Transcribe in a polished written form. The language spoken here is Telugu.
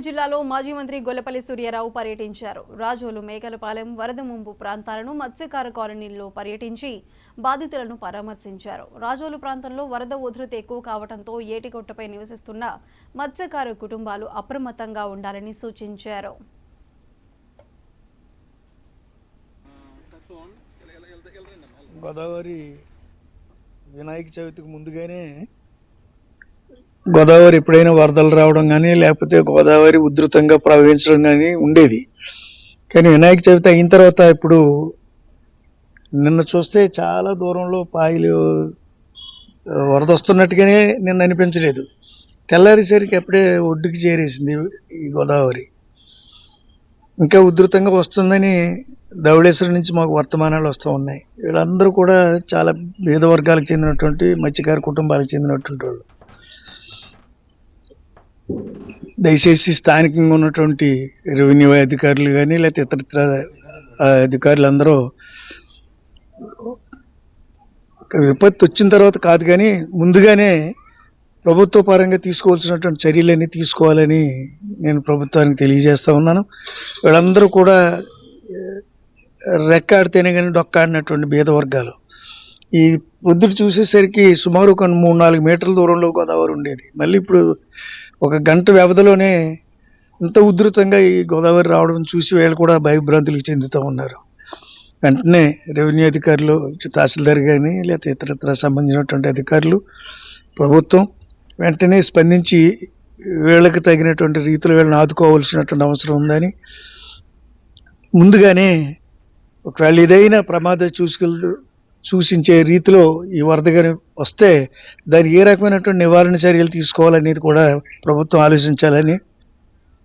జిల్లాలో మాజీ మంత్రి గొల్లపల్లి సూర్యారావు పర్యటించారు. రాజోలు, మేకలపాలెం వరద ముంపు ప్రాంతాలను మత్స్యకార కాలనీల్లో పర్యటించి బాధితులను పరామర్శించారు. రాజోలు ప్రాంతంలో వరద ఉధృతి ఎక్కువ కావడంతో ఏటికొట్టపై నివసిస్తున్న మత్స్యకార కుటుంబాలు అప్రమత్తంగా ఉండాలని సూచించారు. గోదావరి వినాయక చవితికి ముందుగానే గోదావరి ఎప్పుడైనా వరదలు రావడం కానీ లేకపోతే గోదావరి ఉధృతంగా ప్రవహించడం కానీ ఉండేది. కానీ వినాయక చవితి అయిన తర్వాత ఇప్పుడు నిన్న చూస్తే చాలా దూరంలో పాయలు వరద వస్తున్నట్టుగానే నిన్న అనిపించలేదు. తెల్లారేసరికి అప్పుడే ఒడ్డుకి చేరేసింది ఈ గోదావరి. ఇంకా ఉధృతంగా వస్తుందని ధవళేశ్వరం నుంచి మాకు వర్తమానాలు వస్తూ ఉన్నాయి. వీళ్ళందరూ కూడా చాలా పేద వర్గాలకు చెందినటువంటి మత్స్యకార కుటుంబాలకు చెందినటువంటి వాళ్ళు. దయచేసి స్థానికంగా ఉన్నటువంటి రెవెన్యూ అధికారులు కానీ లేకపోతే ఇతరత్ర అధికారులందరూ విపత్తు వచ్చిన తర్వాత కాదు కానీ ముందుగానే ప్రభుత్వ పరంగా తీసుకోవాల్సినటువంటి చర్యలన్నీ తీసుకోవాలని నేను ప్రభుత్వానికి తెలియజేస్తా ఉన్నాను. వీళ్ళందరూ కూడా రెక్కాడితేనే కానీ డొక్కాడినటువంటి బీద వర్గాలు. ఈ పొద్దుట చూసేసరికి సుమారు ఒక 3-4 మీటర్ల దూరంలో గోదావరి ఉండేది. మళ్ళీ ఇప్పుడు ఒక గంట వ్యవధిలోనే ఇంత ఉధృతంగా ఈ గోదావరి రావడం చూసి వీళ్ళు కూడా భయభ్రాంతులకు చెందుతూ ఉన్నారు. వెంటనే రెవెన్యూ అధికారులు, తహసీల్దార్ కానీ లేకపోతే ఇతరత్ర సంబంధించినటువంటి అధికారులు, ప్రభుత్వం వెంటనే స్పందించి వీళ్ళకి తగినటువంటి రీతిలో వీళ్ళని ఆదుకోవాల్సినటువంటి అవసరం ఉందని ముందుగానే ఒకవేళ ఏదైనా ప్రమాదం సూచించే రీతిలో ఈ వరద కానీ వస్తే దానికి ఏ రకమైనటువంటి నివారణ చర్యలు తీసుకోవాలనేది కూడా ప్రభుత్వం ఆలోచించాలని